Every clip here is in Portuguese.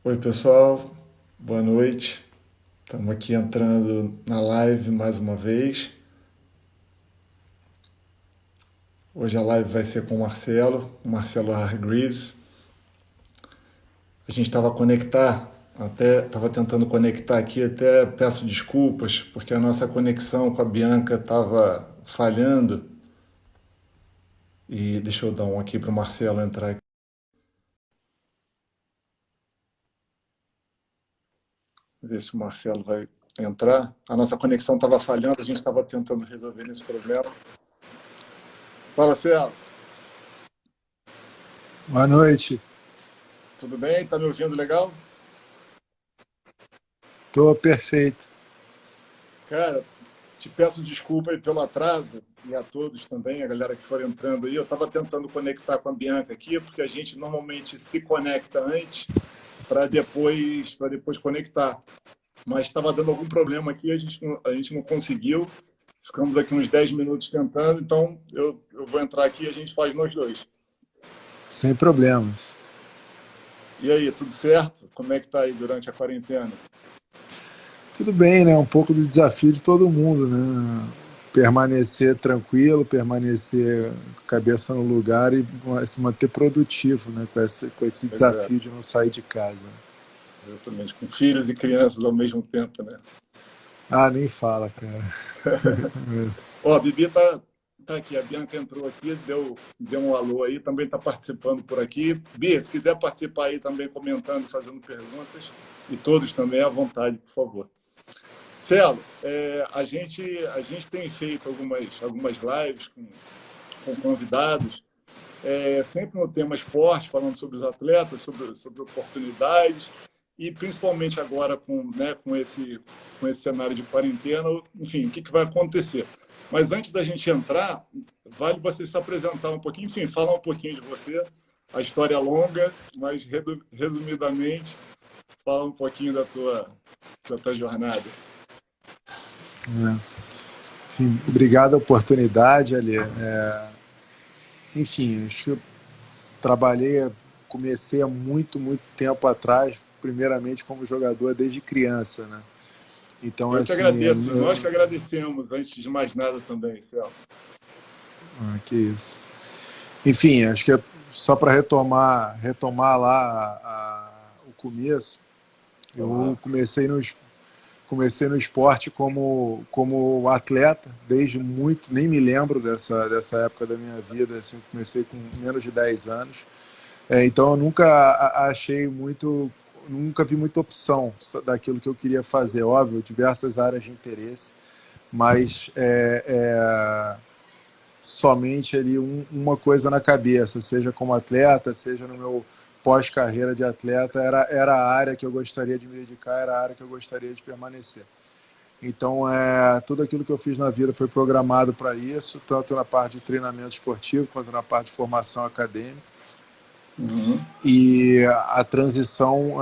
Oi, pessoal, boa noite. Estamos aqui entrando na live mais uma vez. Hoje a live vai ser com o Marcelo Hargreaves. A gente estava estava tentando conectar aqui, até peço desculpas, porque a nossa conexão com a Bianca estava falhando. E deixa eu dar um aqui para o Marcelo entrar aqui, ver se o Marcelo vai entrar. A nossa conexão estava falhando, a gente estava tentando resolver esse problema. Fala, Marcelo, Boa noite. tudo bem? Tá me ouvindo legal? Tô perfeito. Cara, te peço desculpa aí pelo atraso e a todos também, a galera que for entrando aí. Eu estava tentando conectar com a Bianca aqui, porque a gente normalmente se conecta antes para depois conectar. Mas estava dando algum problema aqui, a gente não conseguiu. Ficamos aqui uns 10 minutos tentando, então eu vou entrar aqui e a gente faz nós dois. Sem problemas. E aí, tudo certo? Como é que tá aí durante a quarentena? Tudo bem, né? Um pouco do desafio de todo mundo, né? Permanecer tranquilo, permanecer com a cabeça no lugar e se manter produtivo, né? Com esse Pois é, desafio de não sair de casa. exatamente, com filhos e crianças ao mesmo tempo, né? Ah, nem fala, cara. Ó, a Bibi tá aqui, a Bianca entrou aqui, deu um alô aí, também está participando por aqui. Bia, se quiser participar aí também comentando, fazendo perguntas, e todos também à vontade, por favor. Celo, a gente tem feito algumas lives com convidados, sempre no tema esporte, falando sobre os atletas, sobre oportunidades, e principalmente agora com esse cenário de quarentena, enfim, o que, que vai acontecer. Mas antes da gente entrar, vale você se apresentar um pouquinho, enfim, falar um pouquinho de você. A história é longa, mas resumidamente, fala um pouquinho da tua jornada. É. Enfim, obrigado a oportunidade, Ali. Enfim, acho que eu trabalhei, comecei há muito tempo atrás, primeiramente como jogador desde criança, né? Então, Eu que assim, agradeço, e nós que agradecemos, antes de mais nada também, Céu. que isso. Enfim, acho que é só para retomar lá o começo, eu Claro. comecei no esporte como atleta, desde muito, nem me lembro dessa época da minha vida, assim, comecei com menos de 10 anos. Então eu nunca achei muito, nunca vi muita opção daquilo que eu queria fazer. Óbvio, diversas áreas de interesse, mas somente ali uma coisa na cabeça, seja como atleta, seja no meu pós-carreira de atleta, era a área que eu gostaria de me dedicar, era a área que eu gostaria de permanecer. Então, tudo aquilo que eu fiz na vida foi programado para isso, tanto na parte de treinamento esportivo quanto na parte de formação acadêmica. Uhum. E a transição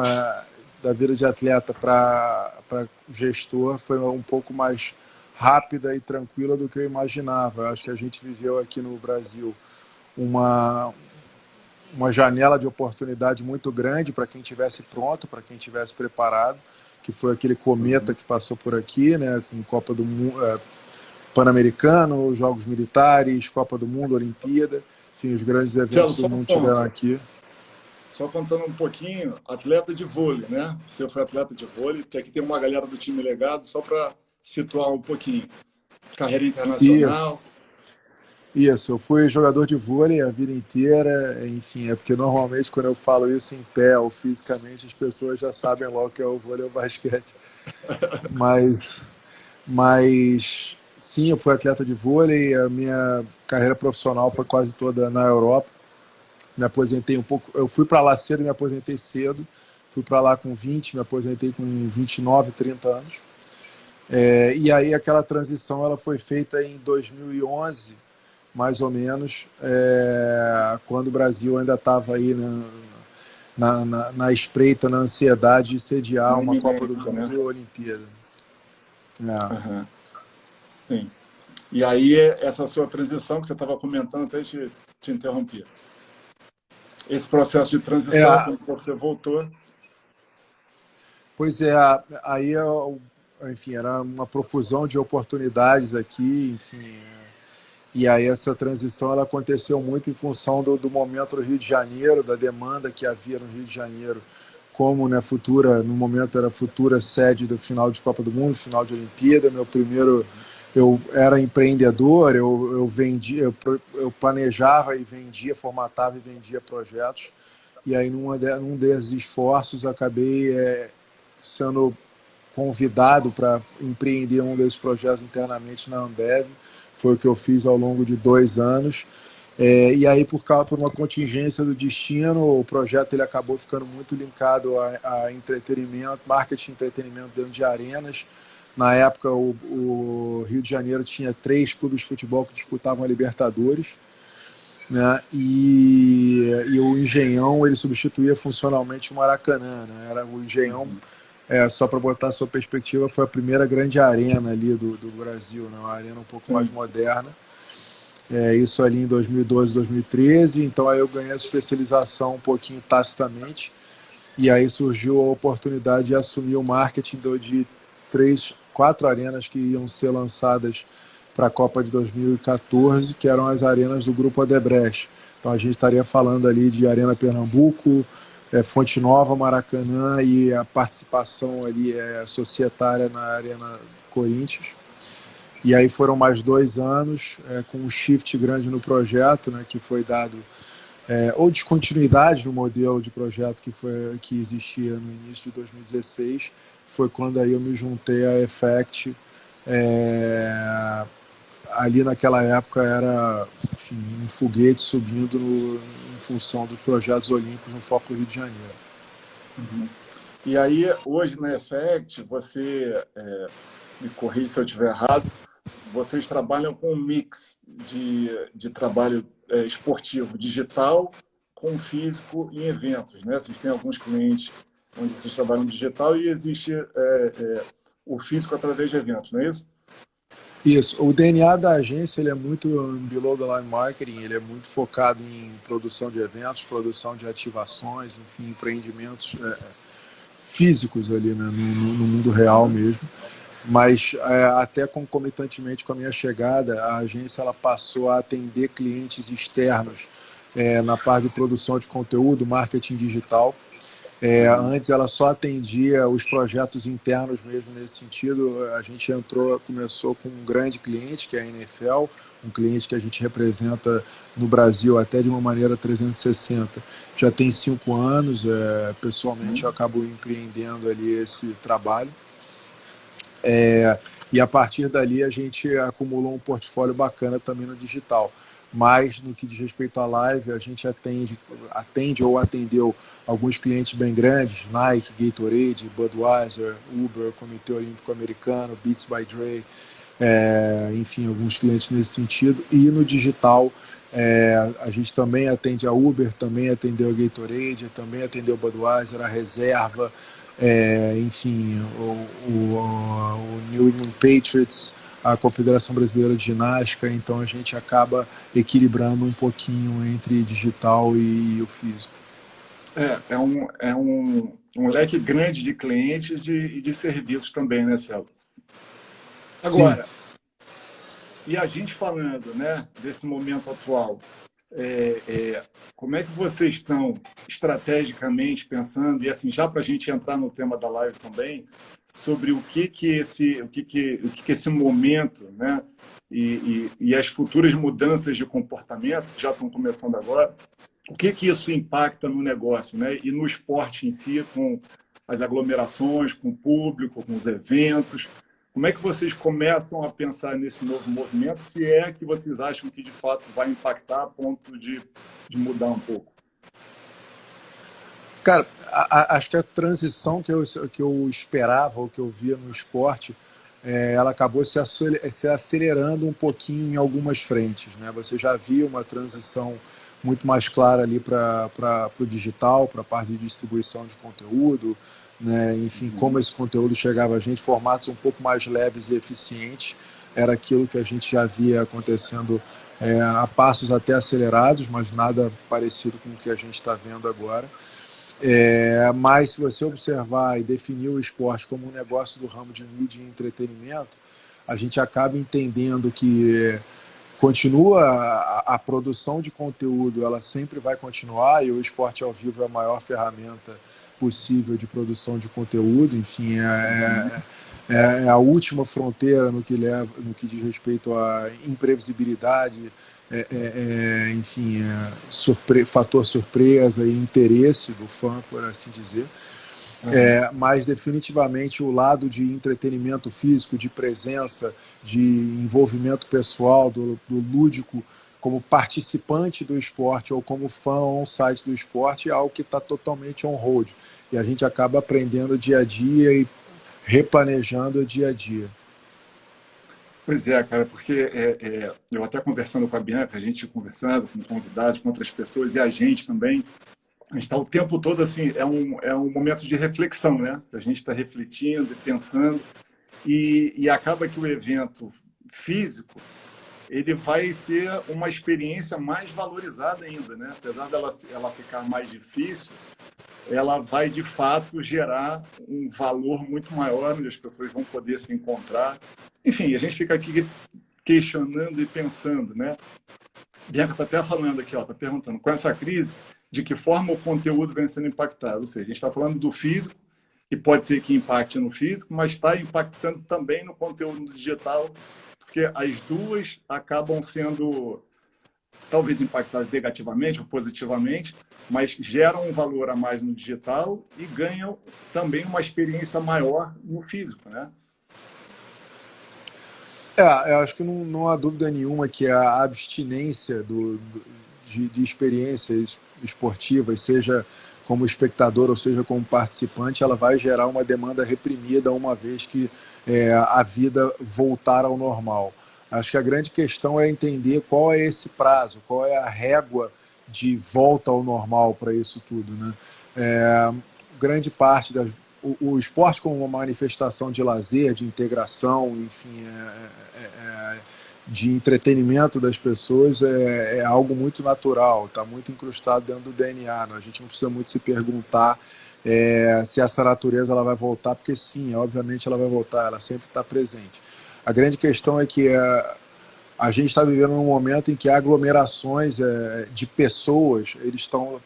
da vida de atleta para gestor foi um pouco mais rápida e tranquila do que eu imaginava. Eu acho que a gente viveu aqui no Brasil uma, uma janela de oportunidade muito grande para quem tivesse pronto, para quem tivesse preparado, que foi aquele cometa Uhum. que passou por aqui, né, com Copa do Mundo, Pan-Americano, Jogos Militares, Copa do Mundo, Olimpíada, enfim, os grandes Marcelo, eventos do só um mundo tiveram ponto. aqui. Só contando um pouquinho, atleta de vôlei, né? Você foi atleta de vôlei, porque aqui tem uma galera do time legado, só para situar um pouquinho. Carreira Isso, internacional. isso. Eu fui jogador de vôlei a vida inteira, enfim, é porque normalmente quando eu falo isso em pé ou fisicamente, as pessoas já sabem logo que é o vôlei ou o basquete. Mas sim, eu fui atleta de vôlei, a minha carreira profissional foi quase toda na Europa. Me aposentei um pouco, eu fui para lá cedo e me aposentei cedo. Fui para lá com 20, me aposentei com 29, 30 anos. E aí aquela transição ela foi feita em 2011, mais ou menos, quando o Brasil ainda estava aí na espreita, na ansiedade de sediar Na uma Copa do iminência, né? Mundo e a Olimpíada. É. Aham, sim. E aí, essa sua transição que você estava comentando, até te interromper. Esse processo de transição, É, quando você voltou. Pois é, aí, enfim, era uma profusão de oportunidades aqui, enfim, e aí essa transição ela aconteceu muito em função do momento do Rio de Janeiro, da demanda que havia no Rio de Janeiro, como, né, no momento era futura sede do final de Copa do Mundo, final de Olimpíada. Eu era empreendedor, eu vendia, eu planejava e vendia, formatava e vendia projetos, e aí num desses esforços acabei sendo convidado para empreender um desses projetos internamente na Ambev. Foi o que eu fiz ao longo de 2 anos. E aí, por uma contingência do destino, o projeto ele acabou ficando muito linkado a entretenimento, marketing e entretenimento dentro de arenas. Na época, o Rio de Janeiro tinha 3 clubes de futebol que disputavam a Libertadores, né? E o Engenhão ele substituía funcionalmente o Maracanã, né? Era o Engenhão, só para botar a sua perspectiva, foi a primeira grande arena ali do Brasil, né? Uma arena um pouco mais moderna. Isso ali em 2012, 2013. Então aí eu ganhei essa especialização um pouquinho tacitamente, e aí surgiu a oportunidade de assumir o marketing de 4 arenas que iam ser lançadas para a Copa de 2014, que eram as arenas do Grupo Odebrecht. Então a gente estaria falando ali de Arena Pernambuco, Fonte Nova, Maracanã e a participação ali societária na Arena Corinthians. E aí foram mais 2 anos, com um shift grande no projeto, né, que foi dado, ou descontinuidade no modelo de projeto que existia no início de 2016. Foi quando aí eu me juntei à Effect. Ali naquela época era, enfim, um foguete subindo em função dos projetos olímpicos no foco do Rio de Janeiro. Uhum. E aí, hoje na Effect, você, me corrija se eu estiver errado, vocês trabalham com um mix de trabalho esportivo digital com físico em eventos, né? Vocês têm alguns clientes onde vocês trabalham digital e existe o físico através de eventos, não é isso? Isso. O DNA da agência ele é muito below the line marketing, ele é muito focado em produção de eventos, produção de ativações, enfim, empreendimentos físicos ali, né, no mundo real mesmo. Mas até concomitantemente com a minha chegada, a agência ela passou a atender clientes externos na parte de produção de conteúdo, marketing digital. Antes ela só atendia os projetos internos mesmo nesse sentido. A gente começou com um grande cliente, que é a NFL, um cliente que a gente representa no Brasil até de uma maneira 360. Já tem 5 anos, pessoalmente eu acabo empreendendo ali esse trabalho. E a partir dali a gente acumulou um portfólio bacana também no digital. Mas no que diz respeito à live, a gente atende ou atendeu alguns clientes bem grandes, Nike, Gatorade, Budweiser, Uber, Comitê Olímpico Americano, Beats by Dre, enfim, alguns clientes nesse sentido. E no digital, a gente também atende a Uber, também atendeu a Gatorade, também atendeu a Budweiser, a Reserva, enfim, o New England Patriots, a Confederação Brasileira de Ginástica. Então a gente acaba equilibrando um pouquinho entre digital e o físico. É um leque grande de clientes e de serviços também, né, Celo? Agora, sim. E a gente falando, né, desse momento atual, como é que vocês estão estrategicamente pensando, e assim, já para a gente entrar no tema da live também, sobre o que esse momento, né, e as futuras mudanças de comportamento que já estão começando agora, o que isso impacta no negócio, né, e no esporte em si, com as aglomerações, com o público, com os eventos. Como é que vocês começam a pensar nesse novo movimento, se é que vocês acham que de fato vai impactar a ponto de mudar um pouco? Cara, acho que a transição que eu esperava, ou que eu via no esporte, ela acabou se acelerando um pouquinho em algumas frentes, né? Você já via uma transição muito mais clara ali para o digital, para a parte de distribuição de conteúdo, né? Enfim, como esse conteúdo chegava a gente, formatos um pouco mais leves e eficientes, era aquilo que a gente já via acontecendo a passos até acelerados, mas nada parecido com o que a gente está vendo agora. Mas se você observar e definir o esporte como um negócio do ramo de mídia e entretenimento, a gente acaba entendendo que continua a produção de conteúdo, ela sempre vai continuar, e o esporte ao vivo é a maior ferramenta possível de produção de conteúdo. Enfim, é a última fronteira no que diz respeito à imprevisibilidade, enfim, fator surpresa e interesse do fã, por assim dizer. Mas definitivamente o lado de entretenimento físico, de presença, de envolvimento pessoal, do lúdico, como participante do esporte ou como fã on-site do esporte, é algo que está totalmente on-hold. E a gente acaba aprendendo dia a dia e replanejando o dia a dia. Pois é, cara, porque eu até conversando com a Bianca, a gente conversando com convidados, com outras pessoas, e a gente também, a gente está o tempo todo assim, é um momento de reflexão, né? A gente está refletindo e pensando, e acaba que o evento físico, ele vai ser uma experiência mais valorizada ainda, né? Apesar dela ela ficar mais difícil, ela vai de fato gerar um valor muito maior, onde as pessoas vão poder se encontrar. Enfim, a gente fica aqui questionando e pensando, né? Bianca está até falando aqui, está perguntando, com essa crise, de que forma o conteúdo vem sendo impactado? Ou seja, a gente está falando do físico, que pode ser que impacte no físico, mas está impactando também no conteúdo digital, porque as duas acabam sendo talvez impactadas negativamente ou positivamente, mas geram um valor a mais no digital e ganham também uma experiência maior no físico, né? Eu acho que não há dúvida nenhuma que a abstinência de experiências esportivas, seja como espectador ou seja como participante, ela vai gerar uma demanda reprimida uma vez que a vida voltar ao normal. Acho que a grande questão é entender qual é esse prazo, qual é a régua de volta ao normal para isso tudo, né? Grande parte o esporte como uma manifestação de lazer, de integração, enfim, de entretenimento das pessoas é algo muito natural, está muito incrustado dentro do DNA. Né? A gente não precisa muito se perguntar se essa natureza ela vai voltar, porque sim, obviamente ela vai voltar, ela sempre está presente. A grande questão é que a gente está vivendo um momento em que aglomerações de pessoas, eles estão...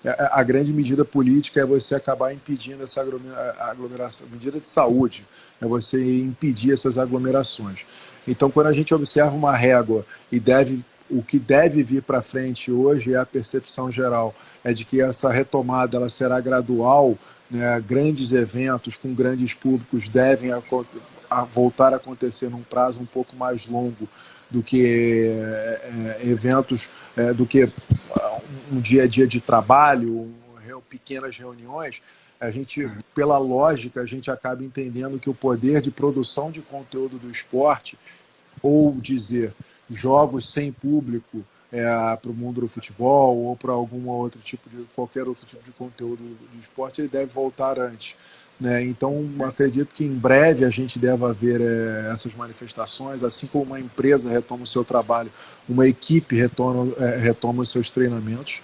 A grande medida política é você acabar impedindo essa aglomeração. Medida de saúde é você impedir essas aglomerações. Então, quando a gente observa uma régua e o que deve vir para frente hoje, é a percepção geral, é de que essa retomada ela será gradual, né? Grandes eventos com grandes públicos devem voltar a acontecer num prazo um pouco mais longo do que eventos, do que um dia a dia de trabalho, pequenas reuniões. A gente, pela lógica, a gente acaba entendendo que o poder de produção de conteúdo do esporte, ou dizer jogos sem público para o mundo do futebol ou para qualquer outro tipo de conteúdo do esporte, ele deve voltar antes. Né? Então, acredito que em breve a gente deva ver essas manifestações, assim como uma empresa retoma o seu trabalho, uma equipe retoma os seus treinamentos.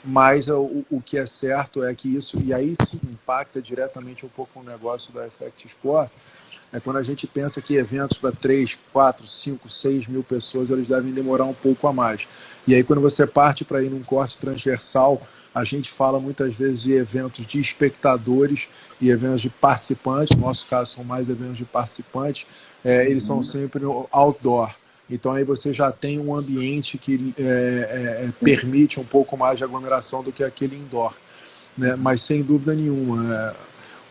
Mas o que é certo é que isso, e aí sim impacta diretamente um pouco o negócio da Effect Sport, quando a gente pensa que eventos para 3, 4, 5, 6 mil pessoas, eles devem demorar um pouco a mais. E aí quando você parte para ir num corte transversal, a gente fala muitas vezes de eventos de espectadores e eventos de participantes, no nosso caso são mais eventos de participantes, eles são sempre outdoor. Então aí você já tem um ambiente que permite um pouco mais de aglomeração do que aquele indoor. Né? Mas sem dúvida nenhuma,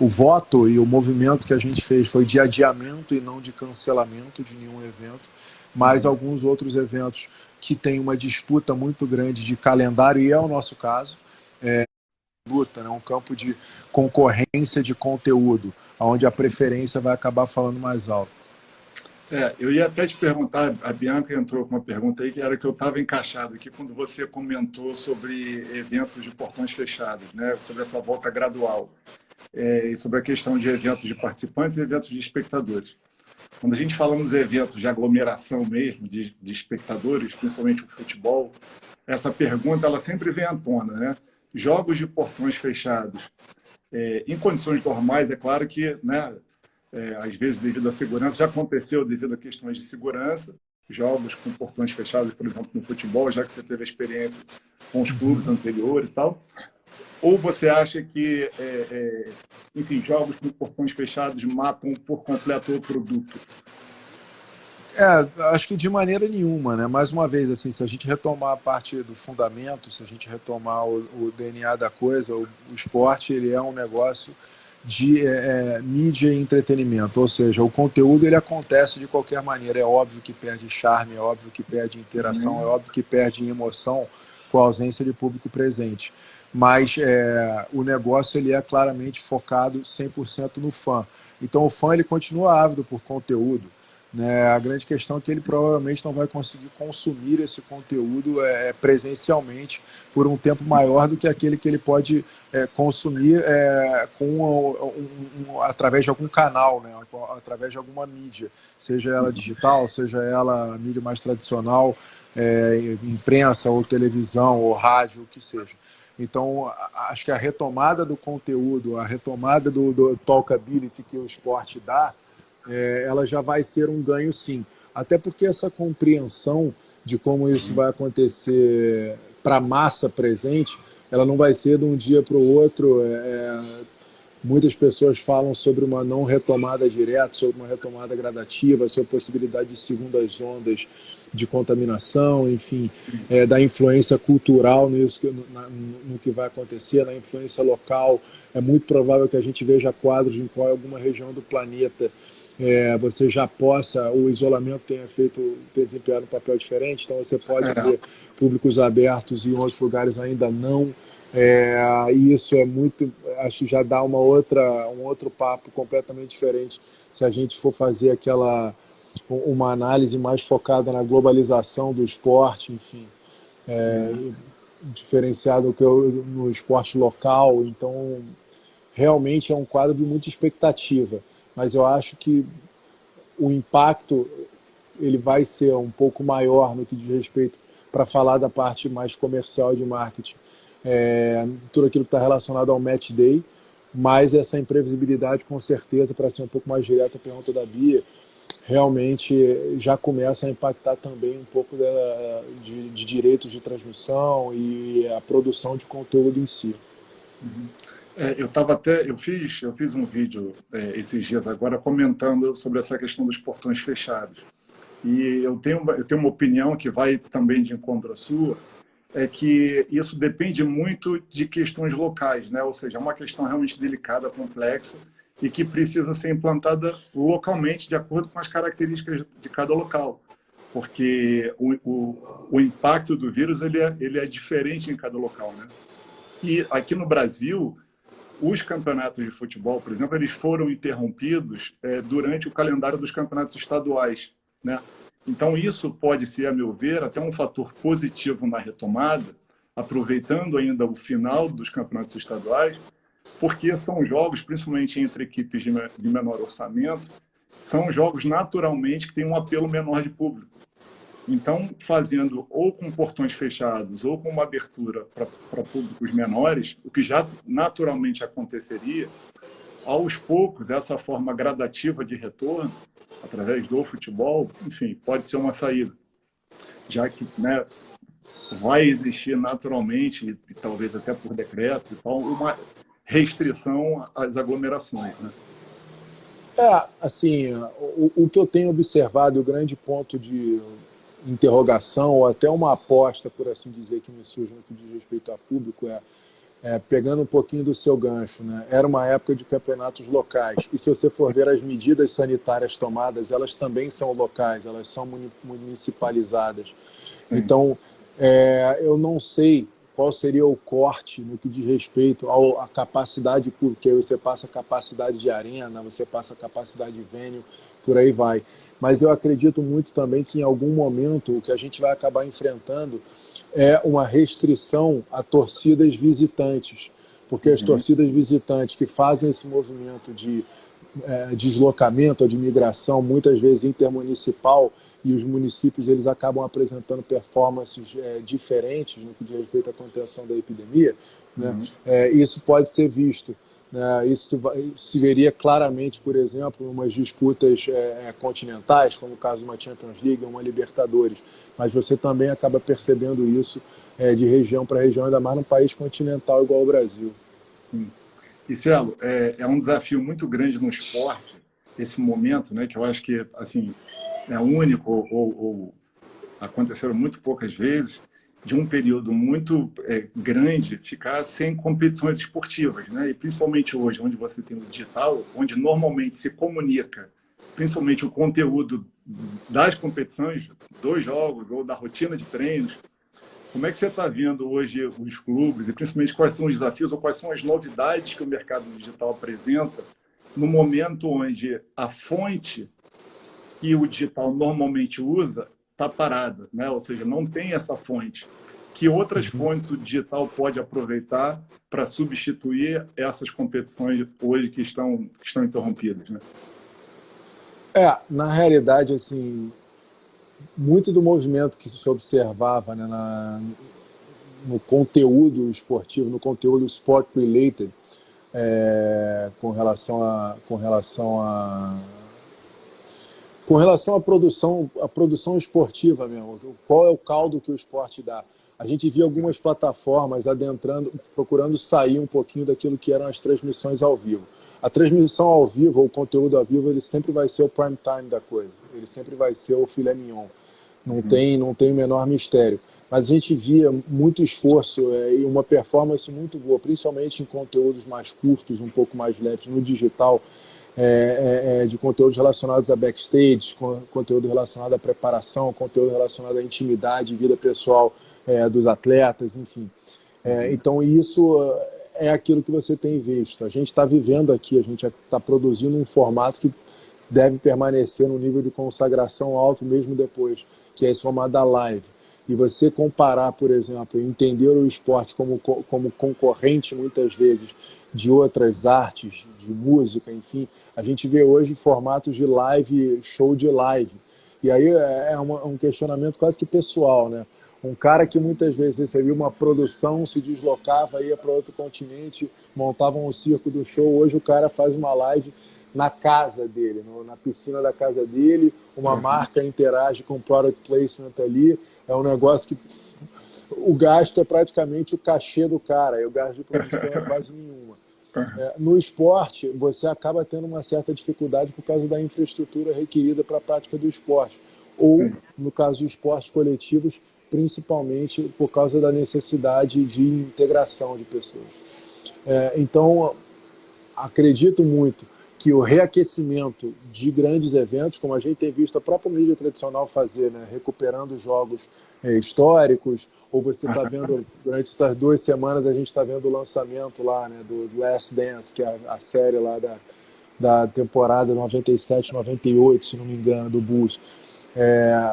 o voto e o movimento que a gente fez foi de adiamento e não de cancelamento de nenhum evento, mas alguns outros eventos que têm uma disputa muito grande de calendário, e é o nosso caso, luta, né? Um campo de concorrência de conteúdo, onde a preferência vai acabar falando mais alto. Eu ia até te perguntar, a Bianca entrou com uma pergunta aí, que era que eu estava encaixado aqui quando você comentou sobre eventos de portões fechados, né? Sobre essa volta gradual, e sobre a questão de eventos de participantes e eventos de espectadores. Quando a gente fala nos eventos de aglomeração mesmo, de espectadores, principalmente o futebol, essa pergunta ela sempre vem à tona, né? jogos de portões fechados, em condições normais, é claro que, né, às vezes devido à segurança, já aconteceu devido a questões de segurança, jogos com portões fechados, por exemplo, no futebol, já que você teve a experiência com os clubes anteriores e tal. Ou você acha que, enfim, jogos com portões fechados matam por completo o produto? Acho que de maneira nenhuma, né? Mais uma vez, assim, se a gente retomar a parte do fundamento, se a gente retomar o DNA da coisa, o esporte ele é um negócio de mídia e entretenimento, ou seja, o conteúdo ele acontece de qualquer maneira. É óbvio que perde charme, é óbvio que perde interação, é óbvio que perde emoção com a ausência de público presente. Mas o negócio ele é claramente focado 100% no fã. Então o fã ele continua ávido por conteúdo. Né? A grande questão é que ele provavelmente não vai conseguir consumir esse conteúdo presencialmente por um tempo maior do que aquele que ele pode consumir através de algum canal, né? Através de alguma mídia, seja ela digital, seja ela mídia mais tradicional, imprensa ou televisão ou rádio, o que seja. Então, acho que a retomada do conteúdo, a retomada do talkability que o esporte dá, ela já vai ser um ganho, sim. Até porque essa compreensão de como isso vai acontecer para a massa presente, ela não vai ser de um dia para o outro. Muitas pessoas falam sobre uma não retomada direta, sobre uma retomada gradativa, sobre a possibilidade de segundas ondas de contaminação, enfim, da influência cultural no que vai acontecer, na influência local. É muito provável que a gente veja quadros em qual alguma região do planeta você já possa, o isolamento tenha desempenhado um papel diferente, então você pode ver públicos abertos e em outros lugares ainda não. E isso é muito, acho que já dá um outro papo completamente diferente se a gente for fazer uma análise mais focada na globalização do esporte, enfim, diferenciado no esporte local. Então, realmente é um quadro de muita expectativa, mas eu acho que o impacto ele vai ser um pouco maior no que diz respeito para falar da parte mais comercial e de marketing, tudo aquilo que está relacionado ao match day, mas essa imprevisibilidade, com certeza, para ser um pouco mais direta a pergunta da Bia, realmente já começa a impactar também um pouco de direitos de transmissão e a produção de conteúdo em si. Eu fiz um vídeo esses dias agora comentando sobre essa questão dos portões fechados. E eu tenho uma opinião que vai também de encontro à sua, é que isso depende muito de questões locais, né? Ou seja, é uma questão realmente delicada, complexa, e que precisa ser implantada localmente, de acordo com as características de cada local. Porque o impacto do vírus ele é diferente em cada local, né? E aqui no Brasil, os campeonatos de futebol, por exemplo, eles foram interrompidos durante o calendário dos campeonatos estaduais, né? Então, isso pode ser, a meu ver, até um fator positivo na retomada, aproveitando ainda o final dos campeonatos estaduais, porque são jogos, principalmente entre equipes de menor orçamento, são jogos naturalmente que têm um apelo menor de público. Então, fazendo ou com portões fechados ou com uma abertura para públicos menores, o que já naturalmente aconteceria, aos poucos, essa forma gradativa de retorno, através do futebol, enfim, pode ser uma saída, já que, né, vai existir naturalmente, e talvez até por decreto, então, uma restrição às aglomerações, né? Assim, o que eu tenho observado, o grande ponto de interrogação, ou até uma aposta, por assim dizer, que me surge no que diz respeito a público, pegando um pouquinho do seu gancho, né? Era uma época de campeonatos locais, e se você for ver as medidas sanitárias tomadas, elas também são locais, elas são municipalizadas. Sim. Então, eu não sei qual seria o corte no que diz respeito à capacidade, porque você passa a capacidade de arena, você passa a capacidade de venue, por aí vai. Mas eu acredito muito também que em algum momento o que a gente vai acabar enfrentando é uma restrição a torcidas visitantes, porque as torcidas visitantes que fazem esse movimento de deslocamento ou de migração, muitas vezes intermunicipal, e os municípios eles acabam apresentando performances diferentes no que diz respeito à contenção da epidemia, né? Isso pode ser visto. Isso se veria claramente, por exemplo, em umas disputas continentais, como o caso de uma Champions League ou uma Libertadores, mas você também acaba percebendo isso de região para região, ainda mais num país continental igual ao Brasil. E, Celo, é um desafio muito grande no esporte, esse momento, né, que eu acho que assim, é único ou aconteceram muito poucas vezes, de um período muito grande ficar sem competições esportivas, né? E principalmente hoje, onde você tem o digital, onde normalmente se comunica, principalmente o conteúdo das competições, dos jogos ou da rotina de treinos. Como é que você está vendo hoje os clubes e principalmente quais são os desafios ou quais são as novidades que o mercado digital apresenta no momento onde a fonte que o digital normalmente usa está parada, né? Ou seja, não tem essa fonte. Que outras fontes o digital pode aproveitar para substituir essas competições hoje que estão interrompidas, né? Na realidade, assim, muito do movimento que se observava, né, no conteúdo esportivo, no conteúdo sport-related, com relação à produção esportiva mesmo, qual é o caldo que o esporte dá. A gente via algumas plataformas adentrando, procurando sair um pouquinho daquilo que eram as transmissões ao vivo. A transmissão ao vivo, o conteúdo ao vivo, ele sempre vai ser o prime time da coisa, ele sempre vai ser o filé mignon. Não tem o menor mistério. Mas a gente via muito esforço e uma performance muito boa, principalmente em conteúdos mais curtos, um pouco mais leves, no digital, de conteúdos relacionados a backstage, conteúdo relacionado à preparação, conteúdo relacionado à intimidade, vida pessoal dos atletas, enfim. Então isso é aquilo que você tem visto. A gente está vivendo aqui, a gente está produzindo um formato que deve permanecer num nível de consagração alto mesmo depois, que é esse formato da live. E você comparar, por exemplo, entender o esporte como concorrente, muitas vezes, de outras artes, de música, enfim, a gente vê hoje formatos de live, show de live. E aí um questionamento quase que pessoal, né? Um cara que muitas vezes recebia uma produção, se deslocava, ia para outro continente, montavam um circo do show, hoje o cara faz uma live na casa dele, na piscina da casa dele, uma marca interage com o product placement ali, é um negócio que o gasto é praticamente o cachê do cara, e o gasto de produção é quase nenhuma. No esporte, você acaba tendo uma certa dificuldade por causa da infraestrutura requerida para a prática do esporte, ou, no caso de esportes coletivos, principalmente por causa da necessidade de integração de pessoas. Então, acredito muito que o reaquecimento de grandes eventos, como a gente tem visto a própria mídia tradicional fazer, né, recuperando jogos históricos, ou você está vendo, durante essas 2 semanas, a gente está vendo o lançamento lá, né, do Last Dance, que é a série lá da temporada 97-98, se não me engano, do Bulls.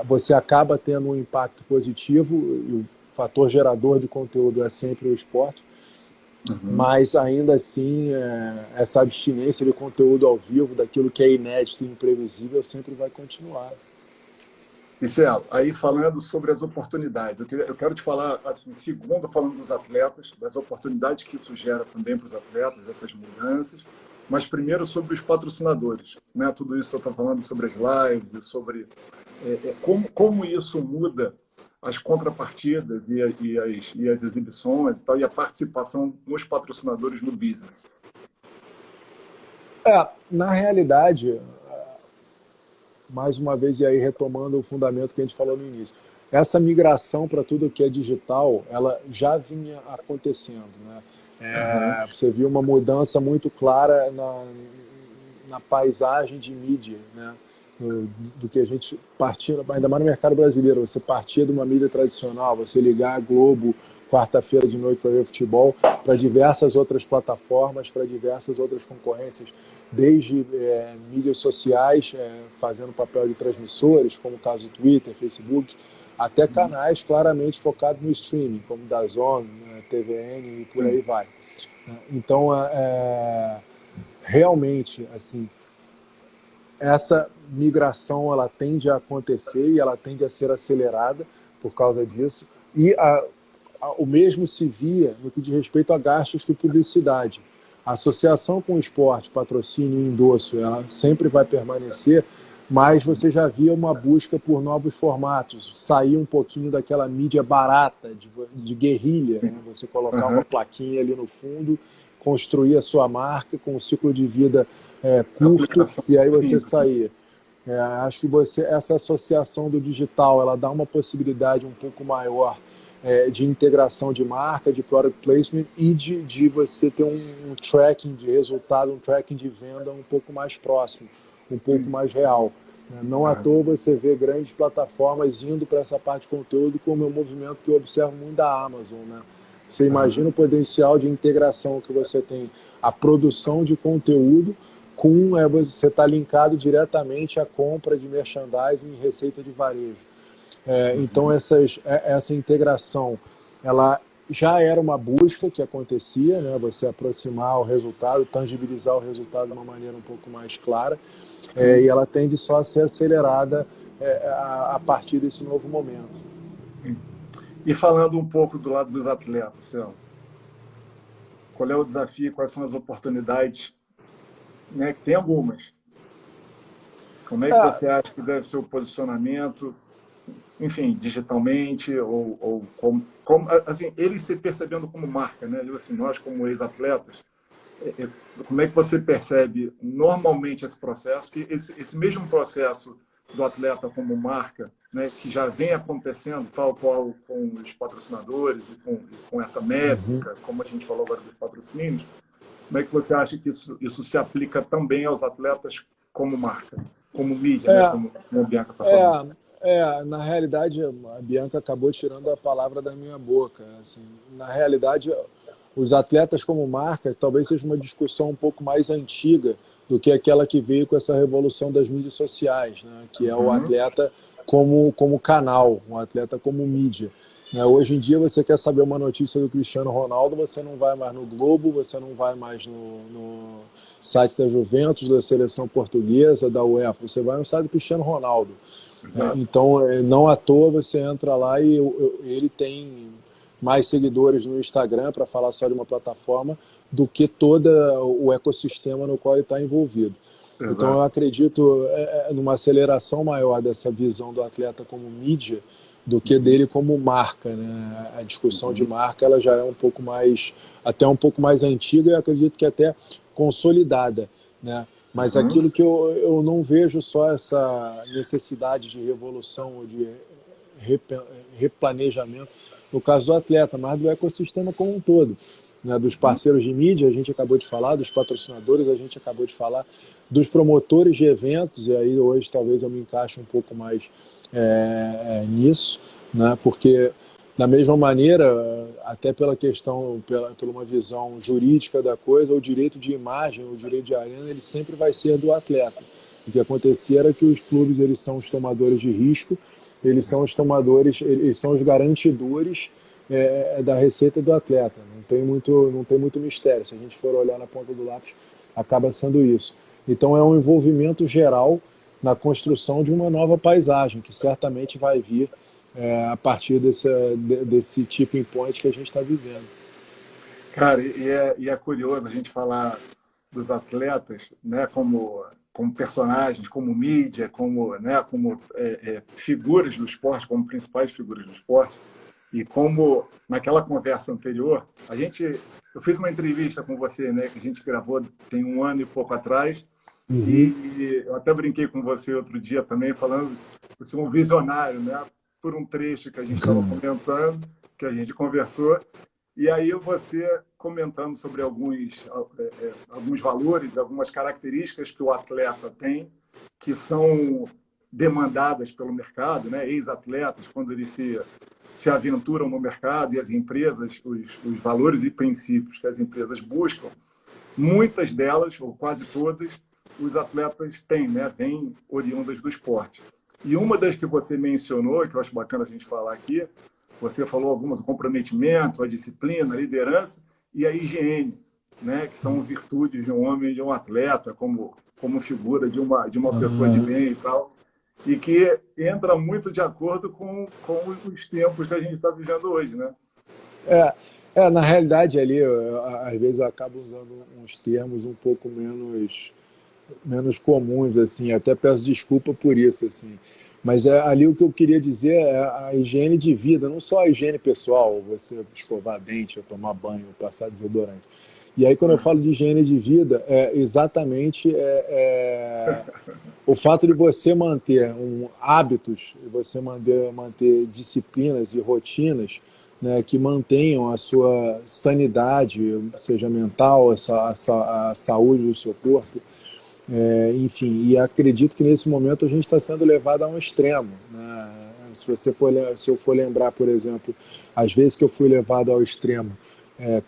Você acaba tendo um impacto positivo, e o fator gerador de conteúdo é sempre o esporte, mas ainda assim essa abstinência de conteúdo ao vivo, daquilo que é inédito e imprevisível, sempre vai continuar. E, Celo, aí falando sobre as oportunidades, eu quero te falar, assim, segundo, falando dos atletas, das oportunidades que isso gera também para os atletas, essas mudanças, mas primeiro sobre os patrocinadores, né? Tudo isso eu estou falando sobre as lives e sobre como isso muda as contrapartidas e as exibições e tal, e a participação dos patrocinadores no business. Na realidade, mais uma vez, e aí retomando o fundamento que a gente falou no início, essa migração para tudo que é digital, ela já vinha acontecendo, né? Você viu uma mudança muito clara na paisagem de mídia, né? Do que a gente partia, ainda mais no mercado brasileiro, você partia de uma mídia tradicional, você ligar a Globo quarta-feira de noite para ver futebol, para diversas outras plataformas, para diversas outras concorrências, desde mídias sociais, fazendo papel de transmissores, como o caso do Twitter, Facebook, até canais claramente focados no streaming, como DAZN, TVN e por aí vai. Então, realmente, assim, essa migração ela tende a acontecer e ela tende a ser acelerada por causa disso. E o mesmo se via no que diz respeito a gastos com publicidade. A associação com o esporte, patrocínio e endosso, ela sempre vai permanecer, mas você já via uma busca por novos formatos, sair um pouquinho daquela mídia barata, de guerrilha, né? Você colocar uma plaquinha ali no fundo, construir a sua marca com um ciclo de vida curto, e aí você sair. Acho que essa associação do digital, ela dá uma possibilidade um pouco maior de integração de marca, de product placement e de você ter um tracking de resultado, um tracking de venda um pouco mais próximo, um pouco mais real. Não à toa você vê grandes plataformas indo para essa parte de conteúdo, como é um movimento que eu observo muito da Amazon, né? Você imagina o potencial de integração que você tem, a produção de conteúdo com você está linkado diretamente à compra de merchandising e receita de varejo. Então essa integração, ela já era uma busca que acontecia, né? Você aproximar o resultado, tangibilizar o resultado de uma maneira um pouco mais clara, e ela tende só a ser acelerada a partir desse novo momento. E falando um pouco do lado dos atletas, Céu, qual é o desafio, quais são as oportunidades, né? Que tem algumas. Como é que você acha que deve ser o posicionamento, enfim, digitalmente, ou como assim, ele se percebendo como marca, né? Assim, nós, como ex-atletas, como é que você percebe normalmente esse processo, que esse mesmo processo do atleta como marca, né, que já vem acontecendo, tal qual com os patrocinadores e com essa métrica, como a gente falou agora dos patrocínios, como é que você acha que isso se aplica também aos atletas como marca, como mídia, né, como a Bianca está falando? Na realidade, a Bianca acabou tirando a palavra da minha boca. Assim, na realidade, os atletas como marca talvez seja uma discussão um pouco mais antiga do que aquela que veio com essa revolução das mídias sociais, né? Que é o atleta como canal, um atleta como mídia. Hoje em dia, você quer saber uma notícia do Cristiano Ronaldo, você não vai mais no Globo, você não vai mais no site da Juventus, da seleção portuguesa, da UEFA, você vai no site do Cristiano Ronaldo. Então, não à toa você entra lá e ele tem mais seguidores no Instagram, para falar só de uma plataforma, do que todo o ecossistema no qual ele está envolvido. Exato. Então, eu acredito numa aceleração maior dessa visão do atleta como mídia do que dele como marca, né? A discussão de marca ela já é até um pouco mais antiga e acredito que até consolidada, né? Mas aquilo que eu não vejo só essa necessidade de revolução ou de replanejamento no caso do atleta, mas do ecossistema como um todo, né? Dos parceiros de mídia, a gente acabou de falar, dos patrocinadores, a gente acabou de falar, dos promotores de eventos, e aí hoje talvez eu me encaixe um pouco mais nisso, né? Porque da mesma maneira, até pela questão, pela uma visão jurídica da coisa, o direito de imagem, o direito de arena, ele sempre vai ser do atleta. O que acontecia era que os clubes eles são os tomadores de risco, eles são os garantidores da receita do atleta. Não tem muito mistério. Se a gente for olhar na ponta do lápis, acaba sendo isso. Então é um envolvimento geral na construção de uma nova paisagem, que certamente vai vir a partir desse tipping point que a gente está vivendo. Cara, e é curioso a gente falar dos atletas, né, como personagens, como mídia, como figuras do esporte, como principais figuras do esporte, e como naquela conversa anterior, eu fiz uma entrevista com você, né, que a gente gravou tem um ano e pouco atrás, e eu até brinquei com você outro dia também, falando que você é um visionário, né, por um trecho que a gente estava comentando, que a gente conversou, e aí você comentando sobre alguns valores, algumas características que o atleta tem, que são demandadas pelo mercado, né? Ex-atletas, quando eles se aventuram no mercado e as empresas, os valores e princípios que as empresas buscam, muitas delas, ou quase todas, os atletas têm, né? Vêm oriundas do esporte. E uma das que você mencionou, que eu acho bacana a gente falar aqui, você falou algumas, o comprometimento, a disciplina, a liderança e a higiene, né? Que são virtudes de um homem e de um atleta, como como figura de uma pessoa de Uhum. bem e tal, e que entra muito de acordo com os tempos que a gente está vivendo hoje, né? É, na realidade ali, às vezes eu acabo usando uns termos um pouco menos comuns, assim, até peço desculpa por isso, assim. Mas ali o que eu queria dizer é a higiene de vida, não só a higiene pessoal, você escovar dente, ou tomar banho, ou passar desodorante. E aí, quando eu falo de higiene de vida, é exatamente o fato de você manter hábitos, você manter disciplinas e rotinas, né, que mantenham a sua sanidade, seja mental, a saúde do seu corpo, enfim, e acredito que nesse momento a gente está sendo levado a um extremo, né? Se eu for lembrar, por exemplo, as vezes que eu fui levado ao extremo,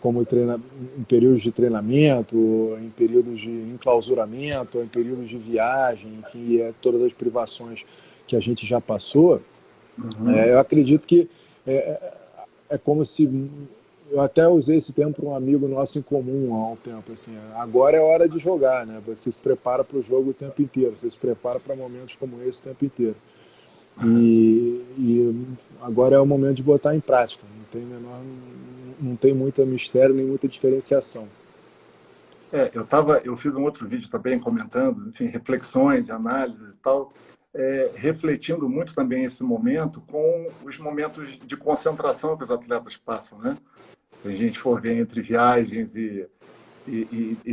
como em períodos de treinamento, em períodos de enclausuramento, em períodos de viagem, enfim, todas as privações que a gente já passou, Uhum. eu acredito que é como se eu até usei esse termo para um amigo nosso em comum há um tempo, assim, agora é hora de jogar, né? Você se prepara para o jogo o tempo inteiro, você se prepara para momentos como esse o tempo inteiro. E agora é o momento de botar em prática, não tem muito mistério nem muita diferenciação. Eu fiz um outro vídeo também comentando, enfim, reflexões, análises e tal, refletindo muito também esse momento com os momentos de concentração que os atletas passam, né? Se a gente for ver entre viagens e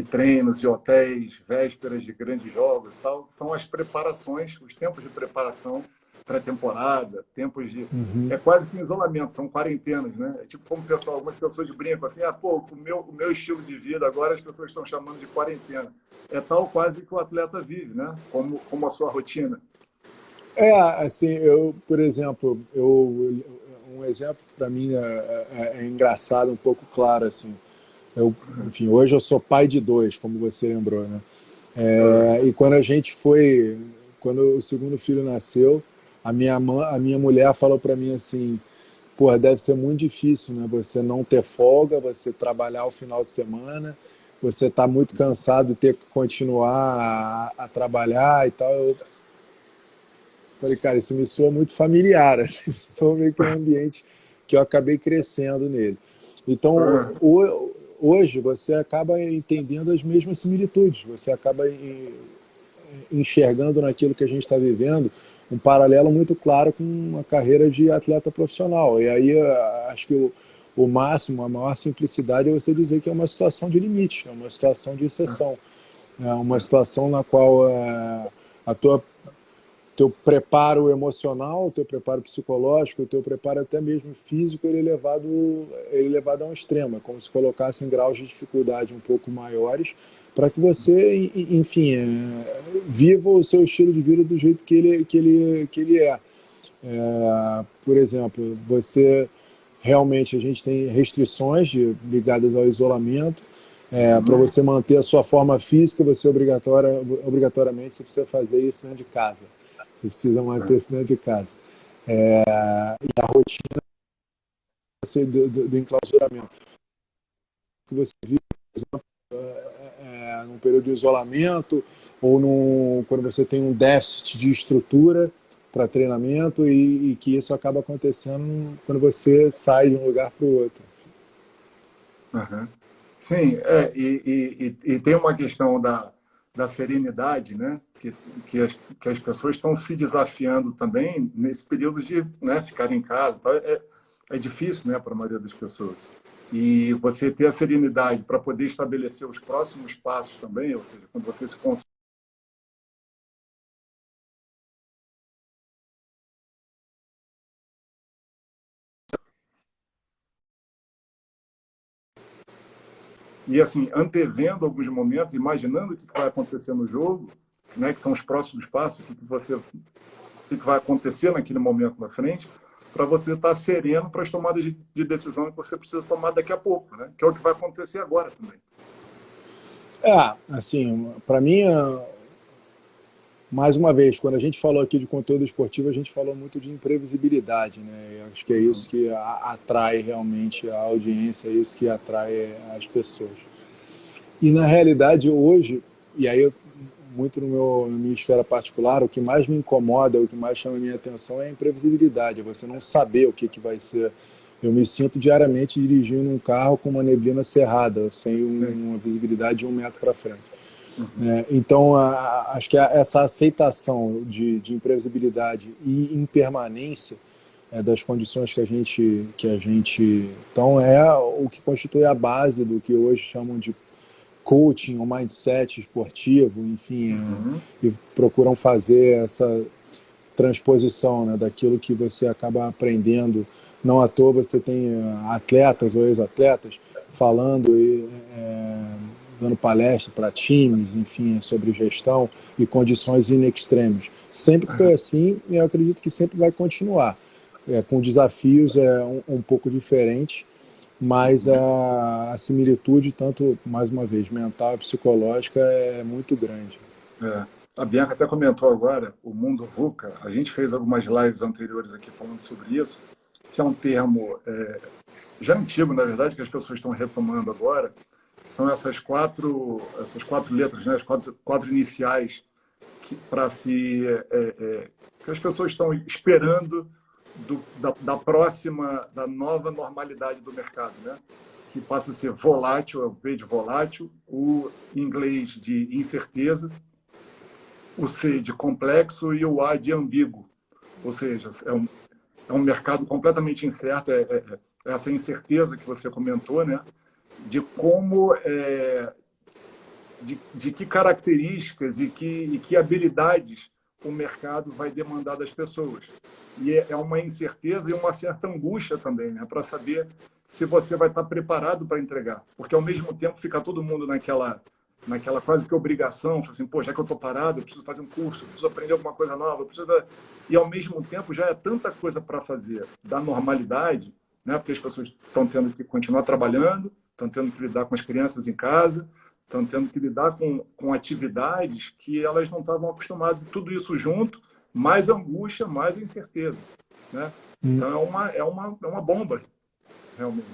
treinos e hotéis, vésperas de grandes jogos e tal, são as preparações, os tempos de preparação pré-temporada, tempos de. Uhum. É quase que um isolamento, são quarentenas, né? É tipo como o pessoal, algumas pessoas brincam assim, pô, o meu estilo de vida agora as pessoas estão chamando de quarentena. É tal quase que o atleta vive, né? Como a sua rotina. Assim, eu, por exemplo, um exemplo que para mim é engraçado, um pouco claro, assim. Enfim, hoje eu sou pai de dois, como você lembrou, né? Ah, E quando o segundo filho nasceu, a minha mulher falou para mim assim, pô, deve ser muito difícil, né? Você não ter folga, você trabalhar o final de semana, você tá muito cansado de ter que continuar a trabalhar e tal. Eu falei, cara, isso me soa muito familiar, assim, soa meio que um ambiente que eu acabei crescendo nele. Então, ah, hoje você acaba entendendo as mesmas similitudes, você acaba enxergando naquilo que a gente está vivendo um paralelo muito claro com uma carreira de atleta profissional. E aí acho que o máximo, a maior simplicidade é você dizer que é uma situação de limite, é uma situação de exceção, é uma situação na qual a tua teu preparo emocional, teu preparo psicológico, teu preparo até mesmo físico, ele é levado a um extremo, é como se colocasse em graus de dificuldade um pouco maiores, para que você, enfim, viva o seu estilo de vida do jeito que ele é. Por exemplo, você realmente a gente tem restrições ligadas ao isolamento. Para uhum, você manter a sua forma física, obrigatoriamente você precisa fazer isso dentro de casa. Você precisa manter isso dentro de casa. E a rotina do enclausuramento que você vive, por exemplo, num período de isolamento ou quando você tem um déficit de estrutura para treinamento e que isso acaba acontecendo quando você sai de um lugar para o outro. uhum. Sim, e tem uma questão da serenidade, né? Que as pessoas estão se desafiando também nesse período de, né, ficar em casa. Tal. É difícil, né, para a maioria das pessoas. E você ter a serenidade para poder estabelecer os próximos passos também, ou seja, quando você se consegue. E assim, antevendo alguns momentos, imaginando o que vai acontecer no jogo, né, que são os próximos passos, o que vai acontecer naquele momento na frente, para você estar sereno para as tomadas de decisão que você precisa tomar daqui a pouco, né? Que é o que vai acontecer agora também. Assim, para mim, mais uma vez, quando a gente falou aqui de conteúdo esportivo, a gente falou muito de imprevisibilidade, né? Eu acho que é isso que atrai realmente a audiência, é isso que atrai as pessoas. E na realidade hoje, e aí muito na minha esfera particular, o que mais me incomoda, o que mais chama a minha atenção é a imprevisibilidade, é você não saber o que vai ser. Eu me sinto diariamente dirigindo um carro com uma neblina cerrada, sem uma visibilidade de 1 metro para frente. Então, acho que essa aceitação de imprevisibilidade e impermanência das condições que a gente... Então, é o que constitui a base do que hoje chamam de coaching ou mindset esportivo, enfim, e procuram fazer essa transposição, né, daquilo que você acaba aprendendo. Não à toa você tem atletas ou ex-atletas falando e dando palestra para times, enfim, sobre gestão e condições in extremis. Sempre foi assim e eu acredito que sempre vai continuar. Com desafios um pouco diferentes, mas a similitude, tanto, mais uma vez, mental e psicológica, é muito grande. A Bianca até comentou agora, o mundo VUCA. A gente fez algumas lives anteriores aqui falando sobre isso. Esse é um termo já antigo, na verdade, que as pessoas estão retomando agora. São essas quatro letras, né? As quatro iniciais que as pessoas estão esperando da nova normalidade do mercado, né? Que passa a ser volátil, é o V de volátil, o inglês de incerteza, o C de complexo e o A de ambíguo. Ou seja, é um mercado completamente incerto, essa incerteza que você comentou, né? De como, de que características e que habilidades o mercado vai demandar das pessoas. E é uma incerteza e uma certa angústia também, né? Para saber se você vai estar preparado para entregar. Porque, ao mesmo tempo, fica todo mundo naquela quase que obrigação, assim, pô, já que eu estou parado, eu preciso fazer um curso, eu preciso aprender alguma coisa nova, e, ao mesmo tempo, já é tanta coisa para fazer da normalidade, né? Porque as pessoas estão tendo que continuar trabalhando, estão tendo que lidar com as crianças em casa, estão tendo que lidar com atividades que elas não estavam acostumadas, e tudo isso junto, mais angústia, mais incerteza, né? Então é uma bomba, realmente.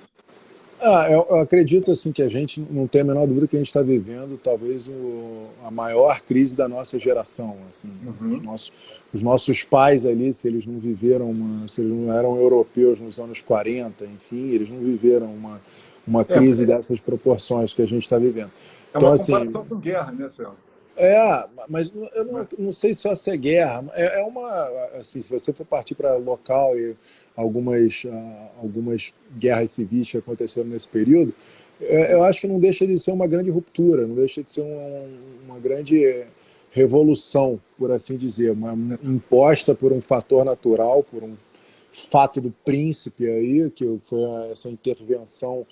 Eu acredito assim que a gente não tem a menor dúvida que a gente está vivendo talvez a maior crise da nossa geração. Assim, os nossos pais ali, se eles não viveram se eles não eram europeus nos anos 40, enfim, eles não viveram uma crise dessas proporções que a gente está vivendo. Então, uma comparação com guerra, né, Celso? Mas eu não sei se essa é guerra. Assim, se você for partir para local e algumas guerras civis que aconteceram nesse período, eu acho que não deixa de ser uma grande ruptura, não deixa de ser uma grande revolução, por assim dizer, imposta por um fator natural, por um fato do príncipe aí, que foi essa intervenção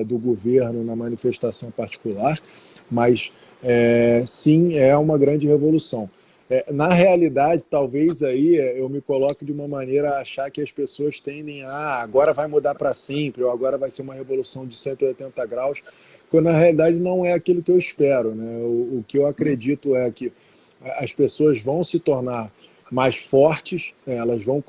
do governo na manifestação particular, mas sim, é uma grande revolução. Na realidade, talvez aí eu me coloque de uma maneira a achar que as pessoas tendem agora vai mudar para sempre, ou agora vai ser uma revolução de 180 graus, quando na realidade não é aquilo que eu espero, né? O que eu acredito é que as pessoas vão se tornar mais fortes, elas vão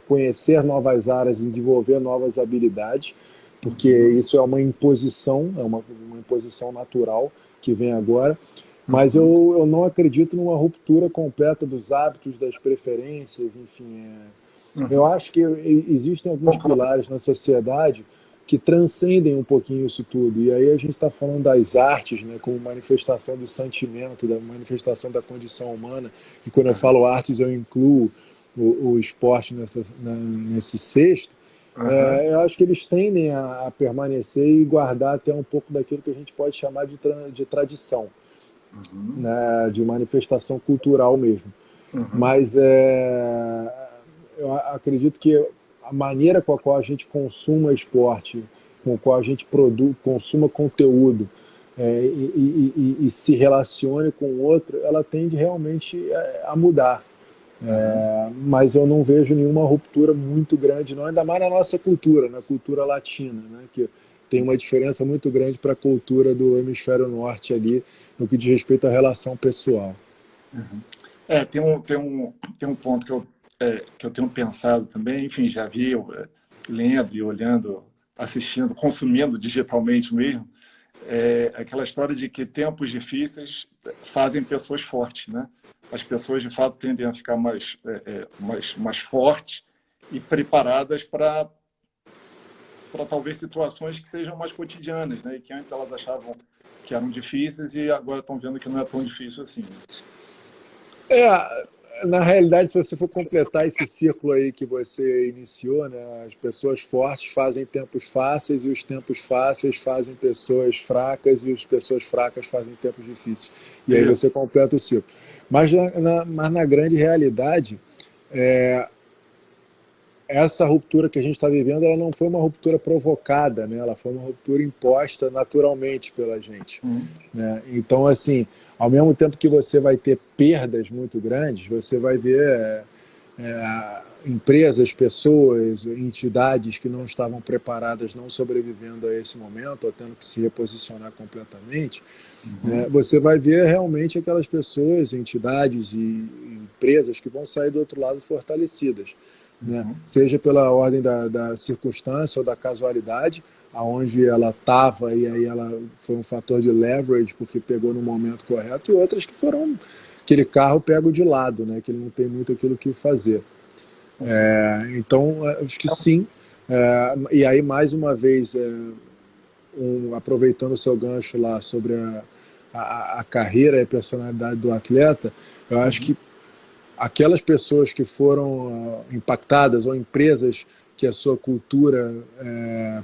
conhecer novas áreas e desenvolver novas habilidades, porque isso é uma imposição natural que vem agora, mas eu não acredito numa ruptura completa dos hábitos, das preferências, enfim. Eu acho que existem alguns pilares na sociedade que transcendem um pouquinho isso tudo, e aí a gente está falando das artes, né, como manifestação do sentimento, da manifestação da condição humana, e quando eu falo artes eu incluo o esporte nesse cesto. Eu acho que eles tendem a permanecer e guardar até um pouco daquilo que a gente pode chamar de tradição, né, de manifestação cultural mesmo. Mas eu acredito que a maneira com a qual a gente consuma esporte, com a qual a gente consuma conteúdo e se relacione com o outro, ela tende realmente a mudar. Mas eu não vejo nenhuma ruptura muito grande, não, ainda mais na nossa cultura, na cultura latina, né, que tem uma diferença muito grande para a cultura do hemisfério norte ali, no que diz respeito à relação pessoal. Tem um ponto que eu tenho pensado também, enfim, já vi lendo e olhando, assistindo, consumindo digitalmente mesmo, aquela história de que tempos difíceis fazem pessoas fortes, né? As pessoas, de fato, tendem a ficar mais fortes e preparadas para talvez situações que sejam mais cotidianas, né? E que antes elas achavam que eram difíceis e agora estão vendo que não é tão difícil assim. Na realidade, se você for completar esse círculo aí que você iniciou, né, as pessoas fortes fazem tempos fáceis e os tempos fáceis fazem pessoas fracas e as pessoas fracas fazem tempos difíceis. E aí você completa o ciclo. Mas na grande realidade, essa ruptura que a gente está vivendo, ela não foi uma ruptura provocada, né? Ela foi uma ruptura imposta naturalmente pela gente. Né? Então, assim, ao mesmo tempo que você vai ter perdas muito grandes, você vai ver empresas, pessoas, entidades que não estavam preparadas não sobrevivendo a esse momento, ou tendo que se reposicionar completamente. Né? Você vai ver realmente aquelas pessoas, entidades e empresas que vão sair do outro lado fortalecidas. Né? Seja pela ordem da circunstância ou da casualidade, aonde ela estava e aí ela foi um fator de leverage porque pegou no momento correto, e outras que foram aquele carro pego de lado, né? Que ele não tem muito aquilo que fazer. Então, acho que sim. E aí, mais uma vez, aproveitando o seu gancho lá sobre a carreira e a personalidade do atleta, eu acho que aquelas pessoas que foram impactadas, ou empresas que a sua cultura